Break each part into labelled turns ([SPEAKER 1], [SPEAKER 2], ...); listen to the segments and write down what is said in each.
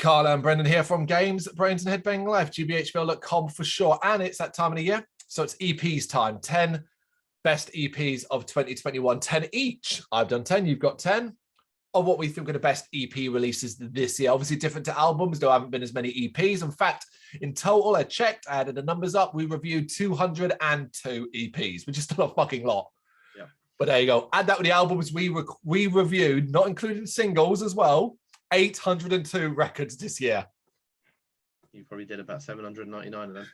[SPEAKER 1] Carl and Brendan here from Games, Brains and Head-Banging Life, gbhblofficial.com for sure. And it's that time of the year, so it's EPs time. 10 best EPs of 2021, 10 each. I've done 10, you've got 10 of what we think are the best EP releases this year. Obviously different to albums, there haven't been as many EPs. In fact, in total, I checked, I added the numbers up, we reviewed 202 EPs, which is still a fucking lot.
[SPEAKER 2] Yeah.
[SPEAKER 1] But there you go. Add that with the albums we reviewed, not including singles as well, 802 records this year.
[SPEAKER 2] You probably did about 799 of them.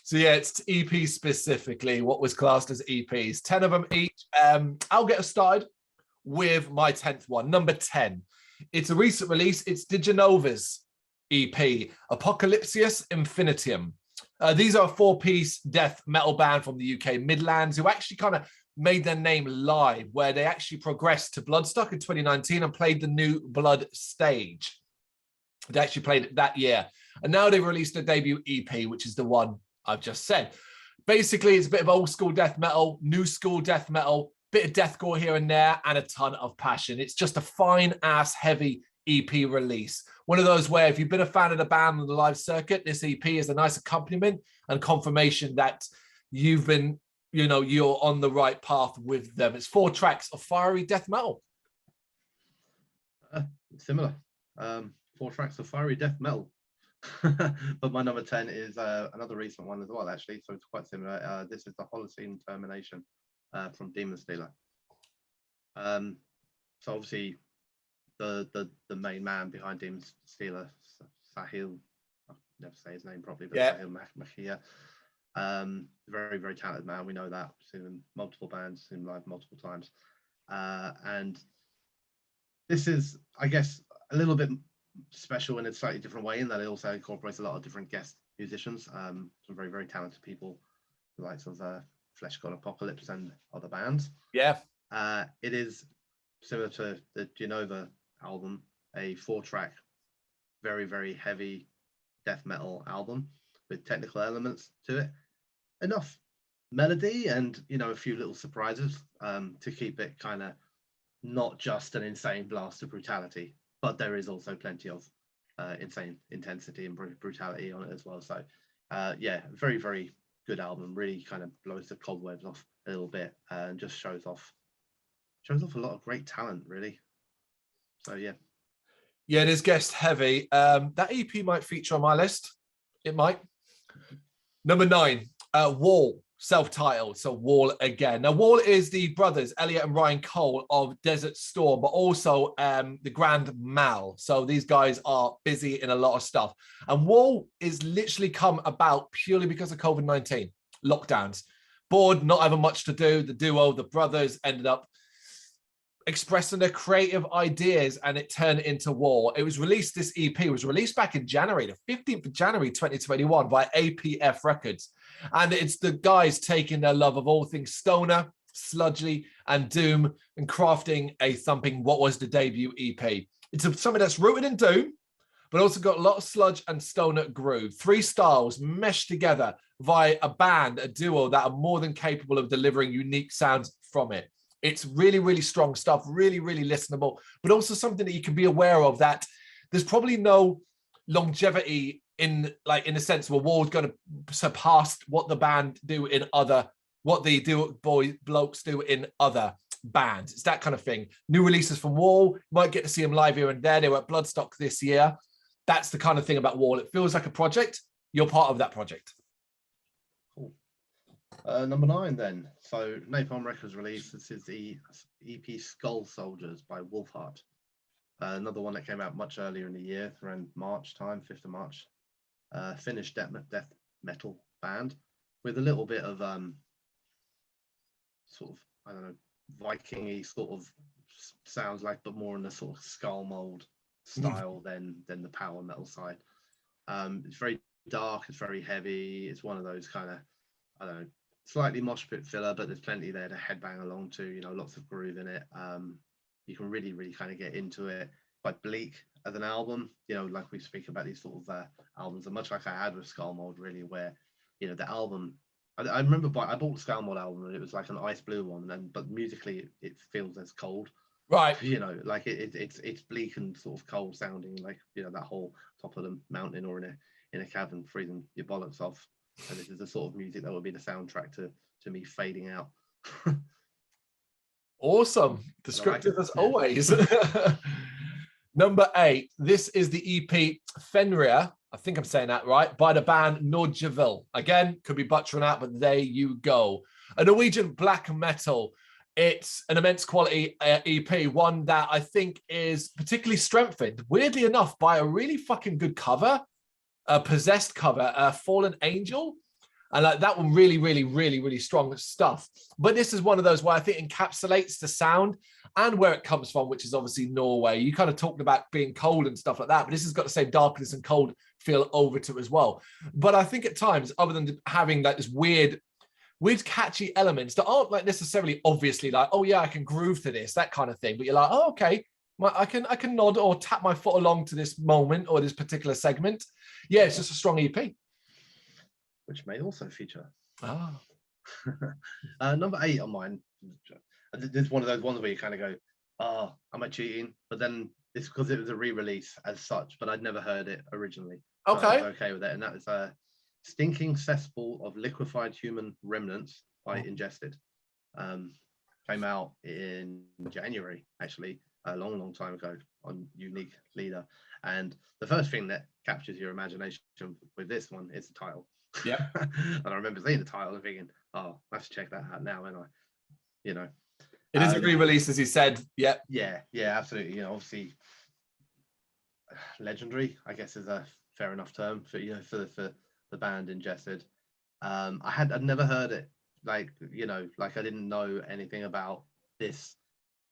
[SPEAKER 1] So yeah, it's EP specifically, what was classed as EPs. 10 of them each. I'll get us started with my 10th one, number 10. It's a recent release. It's Diginova's EP, Apocalypsis Infinitum. These are a 4-piece death metal band from the UK Midlands who actually kind of made their name live, where they actually progressed to Bloodstock in 2019 and played the New Blood stage. They actually played it that year. And now they've released a debut EP, which is the one I've just said. Basically, it's a bit of old school death metal, new school death metal, bit of deathcore here and there, and a ton of passion. It's just a fine ass heavy EP release. One of those where if you've been a fan of the band on the live circuit, this EP is a nice accompaniment and confirmation that you've been, you know, you're on the right path with them. It's 4 tracks of fiery death metal.
[SPEAKER 2] Similar. 4 tracks of fiery death metal. But my number 10 is another recent one as well, actually, so it's quite similar. This is the Holocene Termination from Demon Stealer. So obviously the main man behind Demon Stealer, Sahil, I'll never say his name properly, but yeah. Sahil Mahia, very, very talented man. We know that. We've seen him in multiple bands, seen him live multiple times. And this is, I guess, a little bit special in a slightly different way in that it also incorporates a lot of different guest musicians, some very, very talented people, the likes of Flesh God Apocalypse and other bands.
[SPEAKER 1] Yeah.
[SPEAKER 2] It is similar to the Genova album, a 4-track, very, very heavy death metal album with technical elements to it. Enough melody and, you know, a few little surprises to keep it kind of not just an insane blast of brutality, but there is also plenty of insane intensity and brutality on it as well. So yeah, very, very good album. Really kind of blows the cobwebs off a little bit and just shows off a lot of great talent, really. So yeah.
[SPEAKER 1] Yeah, it is guest heavy. That EP might feature on my list. It might. Number 9, Wall. Self-titled, so Wall again. Now, Wall is the brothers, Elliot and Ryan Cole of Desert Storm, but also the Grand Mal. So these guys are busy in a lot of stuff. And Wall is literally come about purely because of COVID-19 lockdowns. Bored, not having much to do. The duo, the brothers, ended up expressing their creative ideas and it turned into Wall. It was released, this EP was released back in January, the 15th of January 2021 by APF Records. And it's the guys taking their love of all things stoner, sludgy, and doom and crafting a thumping what was the debut EP. It's something that's rooted in doom, but also got a lot of sludge and stoner groove. 3 styles meshed together via a band, a duo that are more than capable of delivering unique sounds from it. It's really, really strong stuff, really, really listenable, but also something that you can be aware of that there's probably no longevity in the sense where Wall's going to surpass what the band do in other, what the blokes do in other bands. It's that kind of thing. New releases from Wall, you might get to see them live here and there. They were at Bloodstock this year. That's the kind of thing about Wall. It feels like a project. You're part of that project.
[SPEAKER 2] Cool. Number 9 then. So Napalm Records release. This is the EP Skull Soldiers by Wolfheart. Another one that came out much earlier in the year, around March time, 5th of March. Finnish death metal band with a little bit of sort of, I don't know, Viking-y sort of sounds like, but more in the sort of skull mold style than the power metal side. It's very dark, it's very heavy. It's one of those kind of, I don't know, slightly mosh pit filler, but there's plenty there to headbang along to, you know, lots of groove in it. You can really, really kind of get into it. Quite bleak as an album, you know, like we speak about these sort of albums, and much like I had with Skull Mold, really, where, you know, the album, I remember I bought the Skull Mold album and it was like an ice blue one, but musically it feels as cold
[SPEAKER 1] Right.
[SPEAKER 2] You know, like it's bleak and sort of cold sounding, like, you know, that whole top of the mountain or in a cabin freezing your bollocks off. And this is the sort of music that would be the soundtrack to me fading out.
[SPEAKER 1] Awesome.
[SPEAKER 2] Like
[SPEAKER 1] Descriptive as always. Number 8. This is the EP Fenrir. I think I'm saying that right. By the band Nordjavil. Again, could be butchering out, but there you go. A Norwegian black metal. It's an immense quality EP, one that I think is particularly strengthened, weirdly enough, by a really fucking good cover, a Possessed cover, a Fallen Angel. And like that one, really strong stuff. But this is one of those where I think encapsulates the sound and where it comes from, which is obviously Norway. You kind of talked about being cold and stuff like that, but this has got the same darkness and cold feel over to it as well. But I think at times, other than having like this weird catchy elements that aren't like necessarily obviously like, oh yeah, I can groove to this, that kind of thing. But you're like, oh, okay, I can nod or tap my foot along to this moment or this particular segment. Yeah, it's just a strong EP.
[SPEAKER 2] Which may also feature.
[SPEAKER 1] Ah.
[SPEAKER 2] Number 8 on mine. This is one of those ones where you kind of go, oh, am I cheating? But then it's because it was a re-release as such, but I'd never heard it originally. So
[SPEAKER 1] okay.
[SPEAKER 2] I was okay with it. And that is a Stinking Cesspool of Liquefied Human Remnants by Ingested. Came out in January, actually, a long time ago on Unique Leader. And the first thing that captures your imagination with this one is the title.
[SPEAKER 1] Yeah.
[SPEAKER 2] And I remember seeing the title and thinking, oh, I have to check that out now, and you know.
[SPEAKER 1] It is a re-release, as you said. Yeah.
[SPEAKER 2] Yeah, absolutely. You know, obviously legendary, I guess, is a fair enough term for, you know, for the band Ingested. I'd never heard it, like, you know, like I didn't know anything about this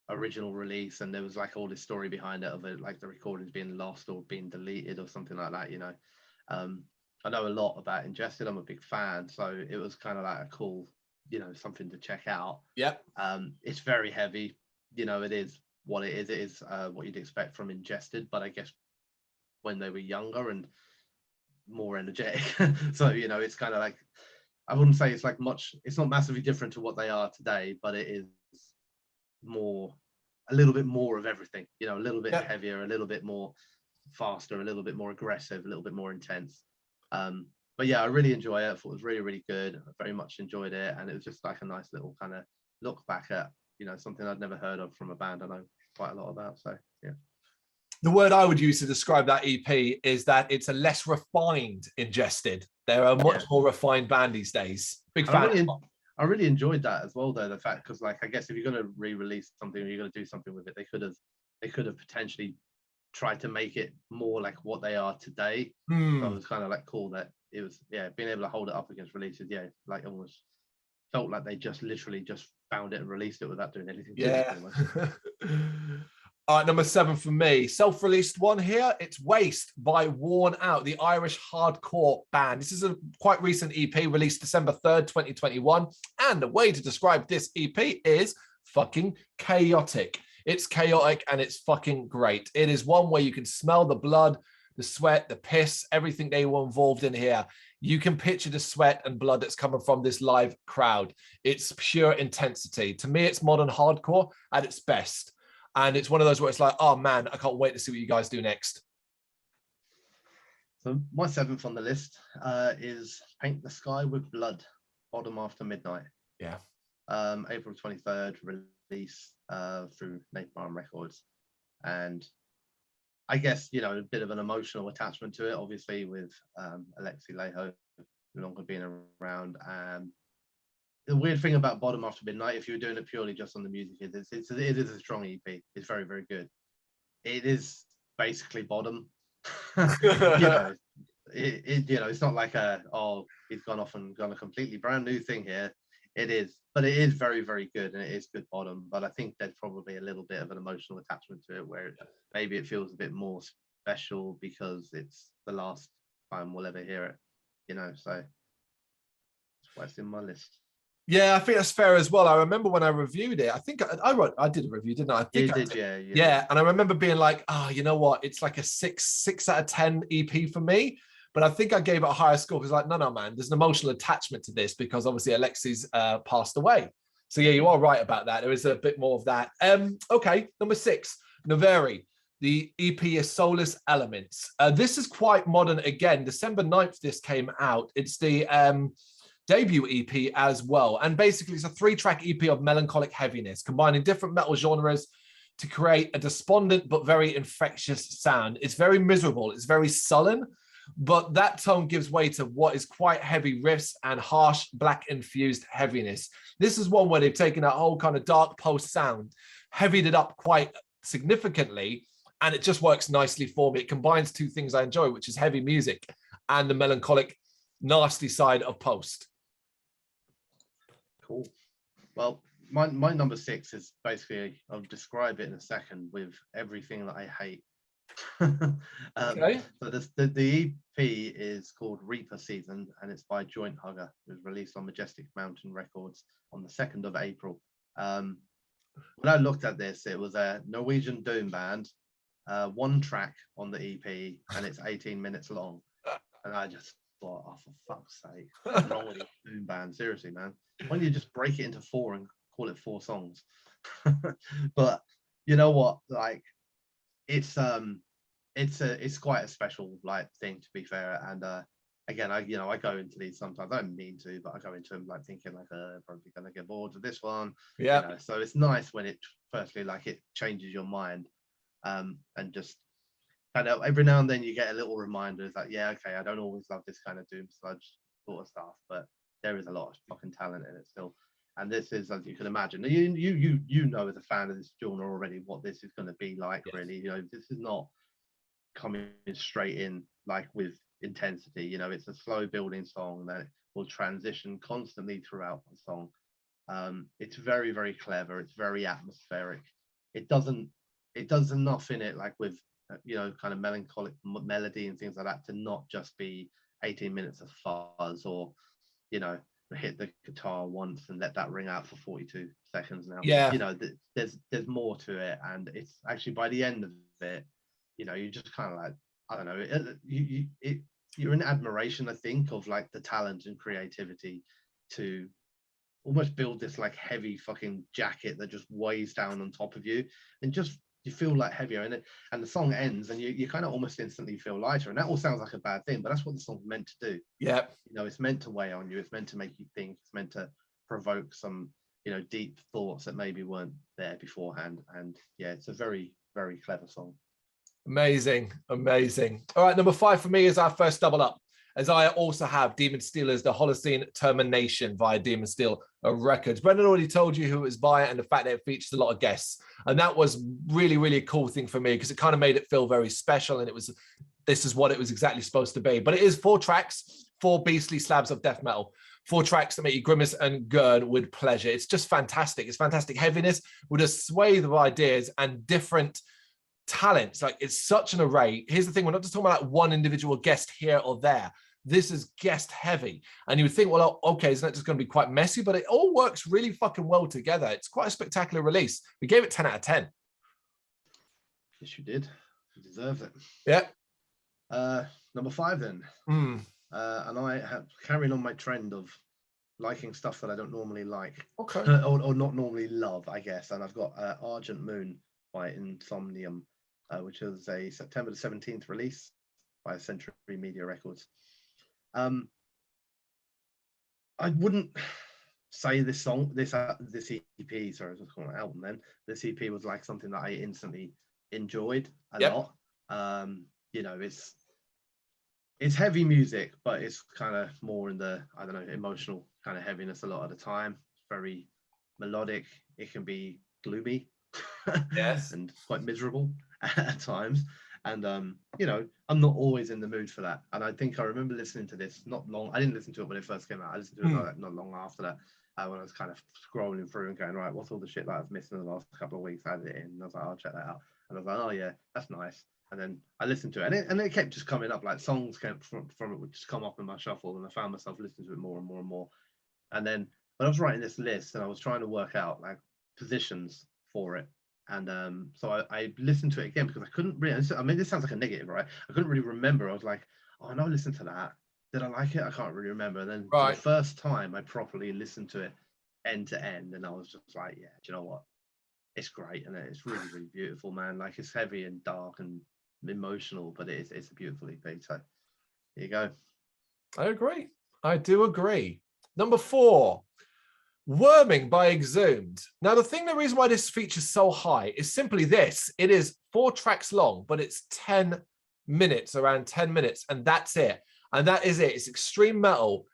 [SPEAKER 2] original release, and there was like all this story behind it of it, like the recordings being lost or being deleted or something like that, you know. I know a lot about Ingested. I'm a big fan, so it was kind of like a cool, you know, something to check out.
[SPEAKER 1] Yep.
[SPEAKER 2] It's very heavy, you know. It is what it is. It is what you'd expect from Ingested, but I guess when they were younger and more energetic. So, you know, it's kind of like, I wouldn't say it's like much. It's not massively different to what they are today, but it is more, a little bit more of everything. You know, a little bit heavier, a little bit more faster, a little bit more aggressive, a little bit more intense. But yeah, I really enjoy it. I thought it was really good. I very much enjoyed it, and it was just like a nice little kind of look back at, you know, something I'd never heard of from a band I know quite a lot about. So yeah. The
[SPEAKER 1] word I would use to describe that EP is that it's a less refined Ingested. They're a much more refined band these days. Big fan.
[SPEAKER 2] I really enjoyed that as well, though, the fact, because like I guess if you're going to re-release something or you're going to do something with it, they could have potentially tried to make it more like what they are today. So it was kind of like cool that it was, being able to hold it up against releases, like almost felt like they just literally just found it and released it without doing anything to it.
[SPEAKER 1] All right, number 7 for me, self-released one here. It's Waste by Worn Out, the Irish hardcore band. This is a quite recent EP released December 3rd, 2021. And the way to describe this EP is fucking chaotic. It's chaotic and it's fucking great. It is one where you can smell the blood, the sweat, the piss, everything they were involved in here. You can picture the sweat and blood that's coming from this live crowd. It's pure intensity. To me, it's modern hardcore at its best. And it's one of those where it's like, oh man, I can't wait to see what you guys do next.
[SPEAKER 2] So my 7th on the list is Paint the Sky with Blood, Bottom After Midnight.
[SPEAKER 1] Yeah.
[SPEAKER 2] April 23rd release through Napalm Records. And I guess, you know, a bit of an emotional attachment to it, obviously, with Alexi Laiho no longer being around. The weird thing about Bottom After Midnight, if you were doing it purely just on the music, it is a strong EP. It's very good. It is basically Bottom. You know, you know, it's not like he's gone off and done a completely brand new thing here. It is, but it is very good, and it is good Bottom. But I think there's probably a little bit of an emotional attachment to it, where maybe it feels a bit more special because it's the last time we'll ever hear it. You know, so that's why it's in my list.
[SPEAKER 1] Yeah, I think that's fair as well. I remember when I reviewed it, I think I did a review, didn't I? I think
[SPEAKER 2] you did,
[SPEAKER 1] yeah. And I remember being like, oh, you know what? It's like a 6 out of 10 EP for me. But I think I gave it a higher score because, like, no, man, there's an emotional attachment to this because obviously Alexi's passed away. So yeah, you are right about that. There is a bit more of that. Okay, number 6, Naveri. The EP is Soulless Elements. This is quite modern again. December 9th, this came out. It's the debut EP as well. And basically, it's a 3-track EP of melancholic heaviness, combining different metal genres to create a despondent but very infectious sound. It's very miserable. It's very sullen, but that tone gives way to what is quite heavy riffs and harsh black-infused heaviness. This is one where they've taken that whole kind of dark post sound, heavied it up quite significantly, and it just works nicely for me. It combines 2 things I enjoy, which is heavy music and the melancholic, nasty side of post.
[SPEAKER 2] Cool. Well, my number 6 is basically, I'll describe it in a second, with everything that I hate.
[SPEAKER 1] Okay.
[SPEAKER 2] So the EP is called Reaper Season, and it's by Joint Hugger. It was released on Majestic Mountain Records on the 2nd of April. When I looked at this, it was a Norwegian doom band, 1 track on the EP, and it's 18 minutes long. And I just thought, oh, for fuck's sake, what's wrong with this doom band? Seriously, man. Why don't you just break it into 4 and call it 4 songs? But you know what? Like, it's quite a special like thing, to be fair. And again, I go into these sometimes. I don't mean to, but I go into them like thinking like probably gonna get bored of this one.
[SPEAKER 1] Yeah.
[SPEAKER 2] You know? So it's nice when it firstly like it changes your mind, and just kind of every now and then you get a little reminder that yeah, okay, I don't always love this kind of doom sludge sort of stuff, but there is a lot of fucking talent in it still. And this is, as you can imagine, you know as a fan of this genre already what this is going to be like. Yes. Really, you know, this is not coming straight in like with intensity. You know, it's a slow building song that will transition constantly throughout the song. It's very, very clever. It's very atmospheric. It does enough in it, like with you know, kind of melancholic melody and things like that, to not just be 18 minutes of fuzz, or you know, hit the guitar once and let that ring out for 42 seconds now.
[SPEAKER 1] Yeah.
[SPEAKER 2] You know, there's more to it, and it's actually by the end of it, you know, you just kind of like, I don't know, you're in admiration, I think, of like the talent and creativity to almost build this like heavy fucking jacket that just weighs down on top of you, and just you feel like heavier in it. And the song ends and you kind of almost instantly feel lighter, and that all sounds like a bad thing, but that's what the song's meant to do.
[SPEAKER 1] Yeah,
[SPEAKER 2] you know, it's meant to weigh on you, it's meant to make you think, it's meant to provoke some, you know, deep thoughts that maybe weren't there beforehand. And yeah, it's a very, very clever song.
[SPEAKER 1] Amazing. All right, number 5 for me is our first double up, as I also have Demon Steelers, The Holocene Termination via Demon Steel Records. Brendan already told you who it was by, and the fact that it features a lot of guests. And that was really, really a cool thing for me, because it kind of made it feel very special, and this is what it was exactly supposed to be. But it is 4 tracks, 4 beastly slabs of death metal. 4 tracks that make you grimace and gurn with pleasure. It's just fantastic. It's fantastic heaviness with a swathe of ideas and different talents. Like, it's such an array. Here's the thing, we're not just talking about like one individual guest here or there. This is guest heavy, and you would think, well, okay, isn't that just going to be quite messy? But it all works really fucking well together. It's quite a spectacular release. We gave it 10 out of 10.
[SPEAKER 2] Yes, you did. You deserve it.
[SPEAKER 1] Yeah.
[SPEAKER 2] Number 5 then. And I have carried on my trend of liking stuff that I don't normally like.
[SPEAKER 1] Okay.
[SPEAKER 2] or not normally love, I guess. And I've got Argent Moon by Insomnium, which is a September the 17th release by Century Media Records. I wouldn't say this EP, sorry, I was calling it album then. This EP was like something that I instantly enjoyed a lot. You know, it's heavy music, but it's kind of more in the, I don't know, emotional kind of heaviness a lot of the time. It's very melodic. It can be gloomy.
[SPEAKER 1] Yes.
[SPEAKER 2] And quite miserable at times. And you know, I'm not always in the mood for that. And I think I remember listening to this not long. I didn't listen to it when it first came out. I listened to it not long after that, when I was kind of scrolling through and going, right, what's all the shit that I've missed in the last couple of weeks? I added it in, and I was like, I'll check that out. And I was like, oh yeah, that's nice. And then I listened to it, and it kept just coming up. Like songs came from it would just come up in my shuffle, and I found myself listening to it more and more and more. And then when I was writing this list, and I was trying to work out like positions for it. And so I listened to it again, because I couldn't really, I mean, this sounds like a negative, right? I couldn't really remember. I was like, oh, I know I listened to that. Did I like it? I can't really remember. And then for the first time I properly listened to it, end to end, and I was just like, yeah, do you know what? It's great, and it's really, really beautiful, man. Like, it's heavy and dark and emotional, but it's a beautiful EP. So here you go.
[SPEAKER 1] I agree. I do agree. Number 4, Worming by Exhumed. Now, the reason why this features so high is simply this. It is 4 tracks long, but it's 10 minutes, around 10 minutes, and that's it. And that is it. It's extreme metal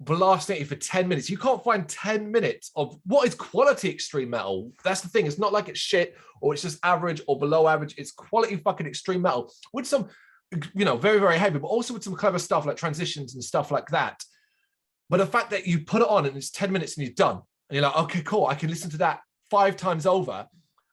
[SPEAKER 1] blasting at you for 10 minutes. You can't find 10 minutes of what is quality extreme metal. That's the thing. It's not like it's shit or it's just average or below average. It's quality fucking extreme metal with some, very, very heavy, but also with some clever stuff like transitions and stuff like that. But the fact that you put it on and it's 10 minutes and you're done, and you're like, okay, cool, I can listen to that 5 times over,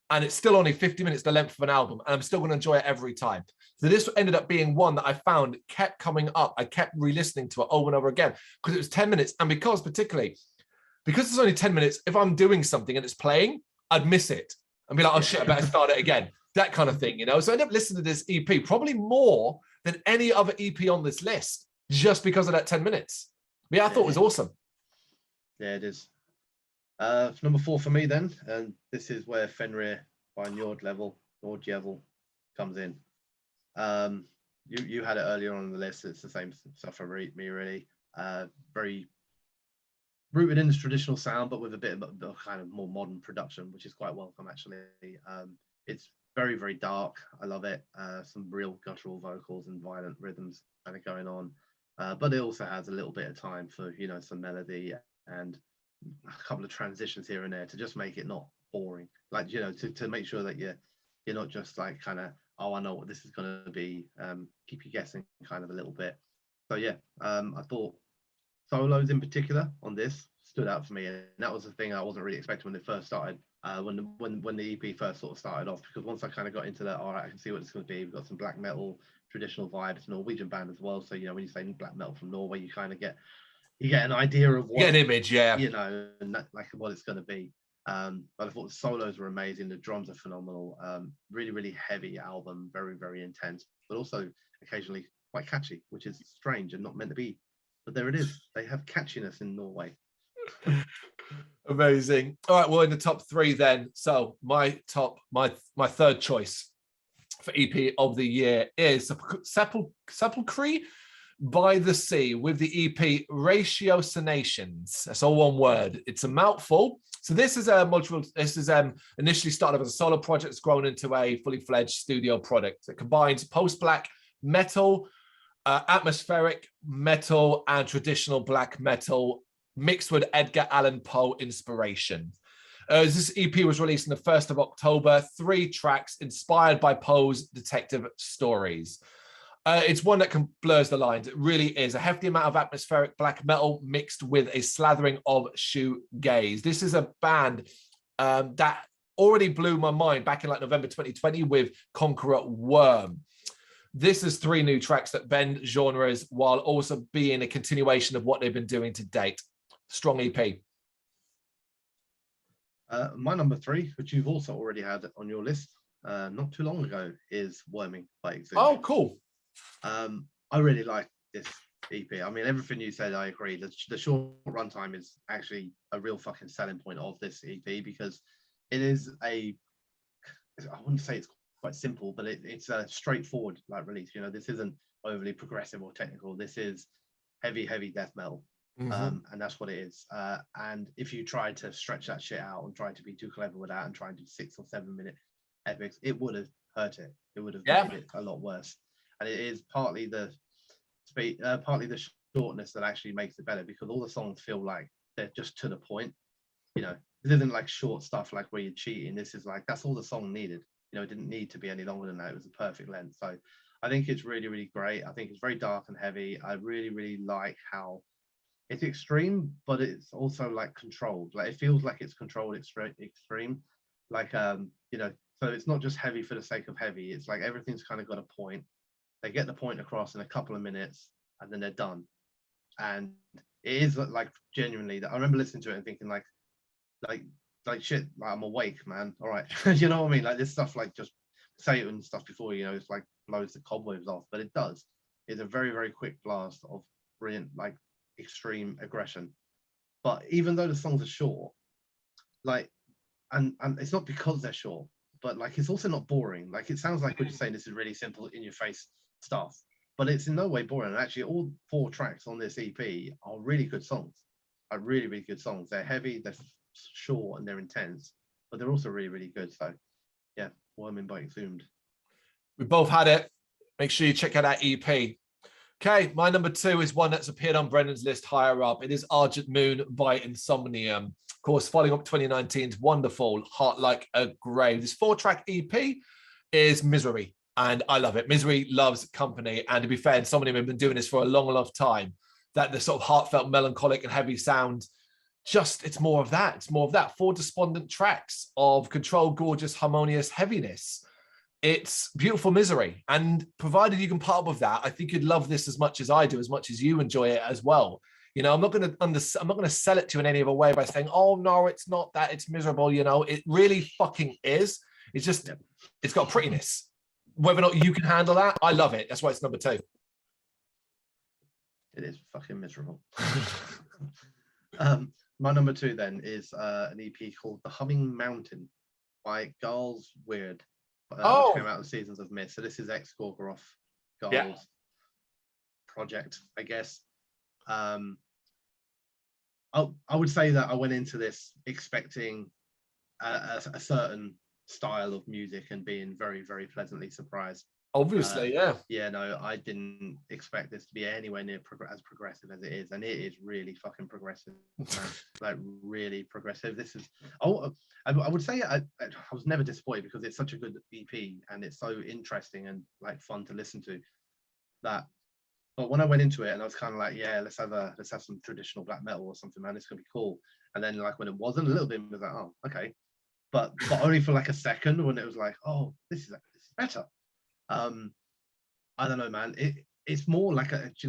[SPEAKER 1] and it's still only 50 minutes the length of an album, and I'm still going to enjoy it every time. So this ended up being one that I found kept coming up. I kept re-listening to it over and over again because it was 10 minutes. And because it's only 10 minutes, if I'm doing something and it's playing, I'd miss it and be like, oh shit, I better start it again. That kind of thing, So I ended up listening to this EP probably more than any other EP on this list just because of that 10 minutes. But yeah, I thought it was awesome.
[SPEAKER 2] Yeah, it is. Number 4 for me then, and this is where Fenrir by Nordjvel comes in. You had it earlier on the list. It's the same stuff for me, really. Very rooted in this traditional sound, but with a bit of a kind of more modern production, which is quite welcome, actually. It's very, very dark. I love it. Some real guttural vocals and violent rhythms kind of going on. But it also has a little bit of time for, some melody and a couple of transitions here and there to just make it not boring. Like, to make sure that you're not just like kind of, oh, I know what this is going to be, keep you guessing kind of a little bit. So yeah, I thought solos in particular on this stood out for me, and that was the thing I wasn't really expecting when it first started, when the EP first sort of started off, because once I kind of got into that, all right, I can see what it's going to be. We've got some black metal, traditional vibes, Norwegian band as well. So, when you say black metal from Norway, you kind of get an idea of what,
[SPEAKER 1] get an image, yeah,
[SPEAKER 2] and that, like what it's going to be. But I thought the solos were amazing. The drums are phenomenal. Really, really heavy album, very, very intense, but also occasionally quite catchy, which is strange and not meant to be. But there it is. They have catchiness in Norway.
[SPEAKER 1] Amazing. All right, well, in the top 3 then. So my third choice for EP of the year is Sepulchre by the Sea with the EP Ratiocinations. That's all one word. It's a mouthful. So this is initially started as a solo project. It's grown into a fully fledged studio product that combines post-black metal, atmospheric metal, and traditional black metal mixed with Edgar Allan Poe inspiration. This EP was released on the 1st of October, 3 tracks inspired by Poe's detective stories. It's one that blurs the lines. It really is a hefty amount of atmospheric black metal mixed with a slathering of shoegaze. This is a band that already blew my mind back in like November 2020 with Conqueror Worm. This is 3 new tracks that bend genres while also being a continuation of what they've been doing to date. Strong EP.
[SPEAKER 2] My number 3, which you've also already had on your list not too long ago, is Worming by Exhumed.
[SPEAKER 1] Oh, cool.
[SPEAKER 2] I really like this EP. I mean, everything you said, I agree. The short runtime is actually a real fucking selling point of this EP, because it is I wouldn't say it's quite simple, but it's a straightforward like release. This isn't overly progressive or technical. This is heavy death metal. And that's what it is. And if you tried to stretch that shit out and try to be too clever with that and try and do 6 or 7 minute epics, it would have hurt it. It would have made it a lot worse. And it is partly the shortness that actually makes it better, because all the songs feel like they're just to the point. This isn't like short stuff like where you're cheating. This is like, that's all the song needed. It didn't need to be any longer than that. It was a perfect length. So I think it's really, really great. I think it's very dark and heavy. I really, really like how it's extreme, but it's also like controlled. Like, it feels like it's controlled extreme. Like, so it's not just heavy for the sake of heavy. It's like everything's kind of got a point. They get the point across in a couple of minutes and then they're done. And it is like genuinely that I remember listening to it and thinking like shit, like, I'm awake, man. All right. You know what I mean? Like, this stuff, like, just say it and stuff before, it's like blows the cobwebs off, but it does. It's a very, very quick blast of brilliant, like, extreme aggression. But even though the songs are short, like, and it's not because they're short, but like it's also not boring. Like it sounds like we're just saying this is really simple, in your face stuff, but it's in no way boring. And actually, all 4 tracks on this EP are really good songs. Are really, really good songs. They're heavy, they're short, and they're intense, but they're also really, really good. So yeah, Worming by Exhumed.
[SPEAKER 1] We both had it. Make sure you check out that EP. Okay, my number 2 is one that's appeared on Brennan's list higher up. It is Argent Moon by Insomnium. Of course, following up 2019's wonderful Heart Like a Grave. This 4-track EP is Misery, and I love it. Misery loves company, and to be fair, Insomnium have been doing this for a long, long time. That the sort of heartfelt, melancholic, and heavy sound, just it's more of that. It's more of that. 4 despondent tracks of controlled, gorgeous, harmonious heaviness. It's beautiful misery, and provided you can part up with that, I think you'd love this as much as I do, as much as you enjoy it as well. You know, I'm not going to sell it to you in any other way by saying, oh no, it's not that, it's miserable. You know, it really fucking is. It's just, it's got prettiness. Whether or not you can handle that, I love it. That's why it's number 2.
[SPEAKER 2] It is fucking miserable. My number 2 then is an EP called The Humming Mountain by Giles Weird. Which came out of the Seasons of Mist. So this is ex-Gorgoroth Giles project, I guess. I would say that I went into this expecting a certain style of music and being very, very pleasantly surprised.
[SPEAKER 1] Obviously,
[SPEAKER 2] yeah, no, I didn't expect this to be anywhere near as progressive as it is, and it is really fucking progressive, like really progressive. This is, I would say I was never disappointed because it's such a good EP and it's so interesting and like fun to listen to. That, but when I went into it and I was kind of like, yeah, let's have some traditional black metal or something, man, it's gonna be cool. And then like when it wasn't, a little bit, it was like, oh, okay, but only for like a second when it was like, oh, this is better. I don't know, man. It's more like it's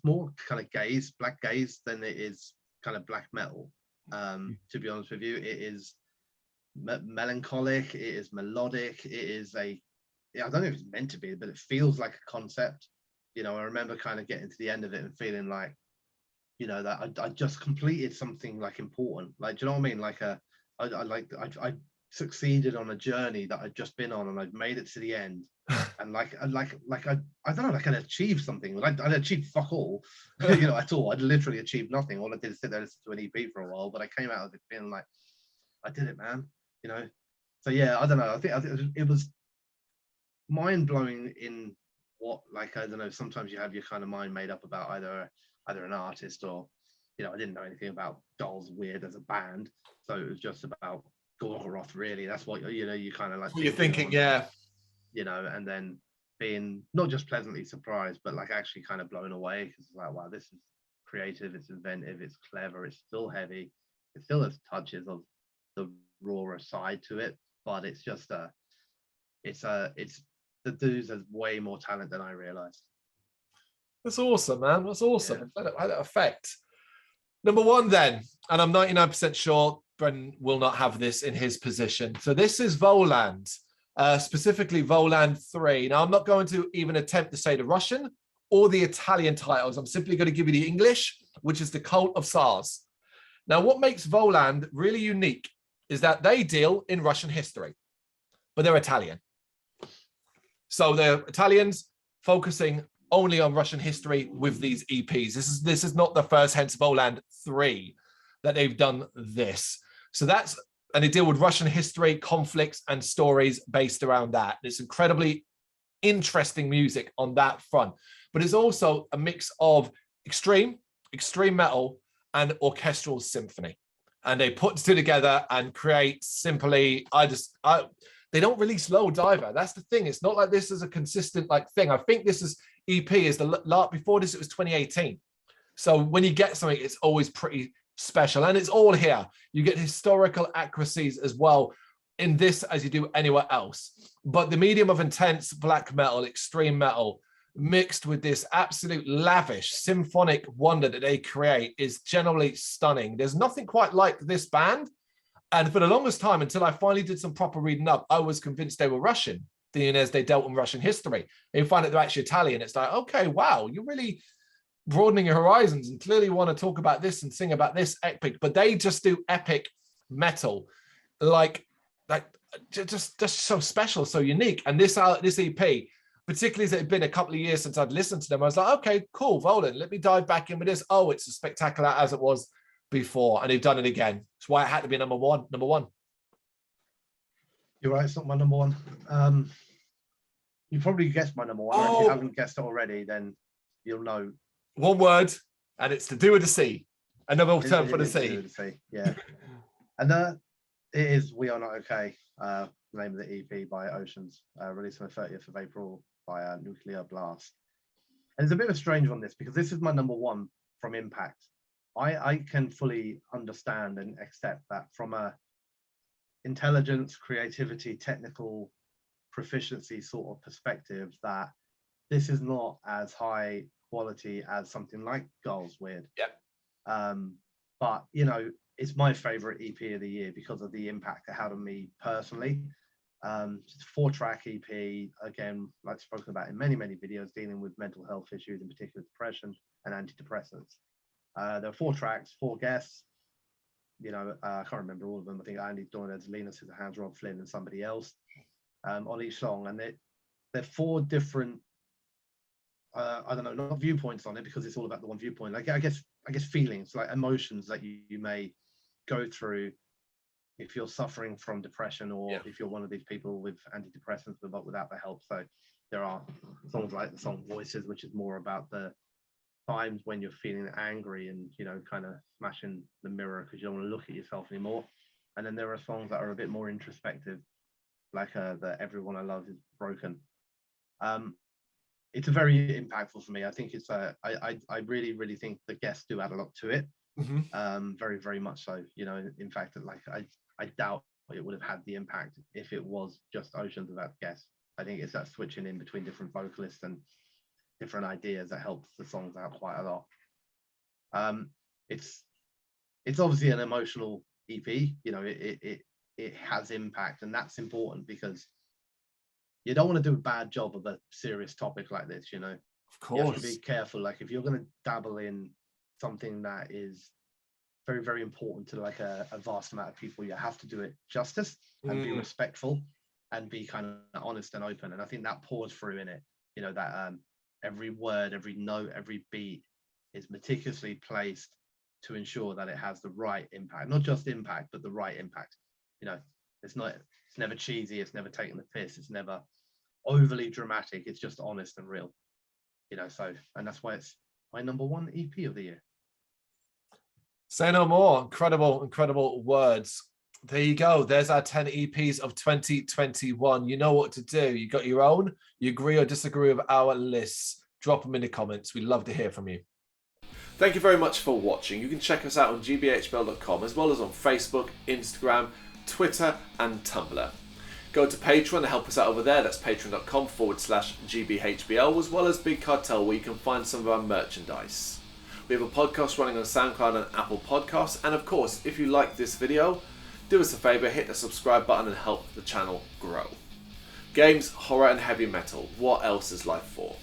[SPEAKER 2] more kind of black gaze than it is kind of black metal. To be honest with you, it is melancholic. It is melodic. It is I don't know if it's meant to be, but it feels like a concept. You know, I remember kind of getting to the end of it and feeling like, you know, that I just completed something like important. Like, do you know what I mean? Like I succeeded on a journey that I'd just been on, and I'd made it to the end. And I don't know, like I'd achieved something. I'd achieved fuck all, you know, at all. I'd literally achieved nothing. All I did is sit there and listen to an EP for a while, but I came out of it feeling like I did it, man. You know. So yeah, I don't know. I think it was mind blowing in what, like, I don't know. Sometimes you have your kind of mind made up about either an artist or, you know, I didn't know anything about Giles Weird as a band, so it was just about Gorgoroth. Really, that's what you kind of like.
[SPEAKER 1] What you're thinking, yeah.
[SPEAKER 2] You know, and then being not just pleasantly surprised, but like actually kind of blown away, because it's like, wow, this is creative, it's inventive, it's clever, it's still heavy, it still has touches of the rawer side to it, but it's just it's the dudes has way more talent than I realized.
[SPEAKER 1] That's awesome, man. That's awesome. Yeah. Had that effect. Number 1 then, and I'm 99% sure Brendan will not have this in his position. So this is Voland. Specifically Voland 3. Now, I'm not going to even attempt to say the Russian or the Italian titles. I'm simply going to give you the English, which is the Cult of Tsars. Now, what makes Voland really unique is that they deal in Russian history, but they're Italian. So they're Italians focusing only on Russian history with these EPs. This is not the first, hence Voland 3, that they've done this. So that's, and they deal with Russian history, conflicts, and stories based around that. It's incredibly interesting music on that front, but it's also a mix of extreme metal and orchestral symphony. And they put two together and create simply, they don't release loads either. That's the thing. It's not like this is a consistent like thing. I think this is EP is before this, it was 2018. So when you get something, it's always pretty special, and it's all here. You get historical accuracies as well in this as you do anywhere else, but the medium of intense black metal, extreme metal, mixed with this absolute lavish symphonic wonder that they create is generally stunning. There's nothing quite like this band, and for the longest time, until I finally did some proper reading up, I was convinced they were Russian, being as they dealt in Russian history. And you find that they're actually Italian. It's like, okay, wow, you're really broadening your horizons and clearly want to talk about this and sing about this epic, but they just do epic metal, like just so special, so unique. And this EP, particularly as it had been a couple of years since I'd listened to them, I was like, okay, cool, Roland, let me dive back in with this. Oh, it's as spectacular as it was before, and they've done it again. That's why it had to be number one.
[SPEAKER 2] You're right, it's not my number one. You probably guessed my number one. Or if you haven't guessed it already, then you'll know.
[SPEAKER 1] One word, and it's to do with the sea. Another term for the sea.
[SPEAKER 2] Yeah. And it is We Are Not Okay, the name of the EP by Oceans, released on the 30th of April by Nuclear Blast. And it's a bit of a strange one, this, because this is my number one from Impact. I can fully understand and accept that from a intelligence, creativity, technical proficiency sort of perspective, that this is not as high quality as something like Girls Weird.
[SPEAKER 1] Yep.
[SPEAKER 2] But you know, it's my favorite EP of the year because of the impact it had on me personally. It's a 4-track EP, again, like spoken about in many videos, dealing with mental health issues, in particular depression and antidepressants. There are 4 tracks, 4 guests. You know, I can't remember all of them. I think Andy Dornez, Lena Scissorhands, Rob Flynn, and somebody else on each song. And they're 4 different, I don't know, not viewpoints on it, because it's all about the one viewpoint. Like I guess feelings, like emotions that you may go through if you're suffering from depression, or if you're one of these people with antidepressants but without the help. So there are songs like the song Voices, which is more about the times when you're feeling angry and, you know, kind of smashing the mirror because you don't want to look at yourself anymore. And then there are songs that are a bit more introspective, like the Everyone I Love Is Broken. It's a very impactful for me. I think it's I really think the guests do add a lot to it. Very much so. You know, in fact, like I doubt it would have had the impact if it was just Oceans without guests. I think it's that switching in between different vocalists and different ideas that helps the songs out quite a lot. It's obviously an emotional EP. You know, it has impact, and that's important because you don't want to do a bad job of a serious topic like this. You know,
[SPEAKER 1] of course,
[SPEAKER 2] you have to be careful. Like if you're going to dabble in something that is very important to like a vast amount of people, you have to do it justice and be respectful and be kind of honest and open. And I think that pours through in it. You know, that every word, every note, every beat is meticulously placed to ensure that it has the right impact, not just impact, but the right impact. You know, it's never cheesy, it's never taking the piss, it's never overly dramatic, it's just honest and real. You know, so, and that's why it's my number one EP of the year.
[SPEAKER 1] Say no more. Incredible words. There you go. There's our 10 EPs of 2021. You know what to do. You got your own? You agree or disagree with our lists? Drop them in the comments. We'd love to hear from you. Thank you very much for watching. You can check us out on gbhbl.com, as well as on Facebook, Instagram, Twitter and Tumblr. Go to Patreon to help us out over there. That's patreon.com/gbhbl, as well as Big Cartel, where you can find some of our merchandise. We have a podcast running on SoundCloud and Apple Podcasts. And of course, if you like this video, do us a favour, hit the subscribe button and help the channel grow. Games, horror and heavy metal. What else is life for?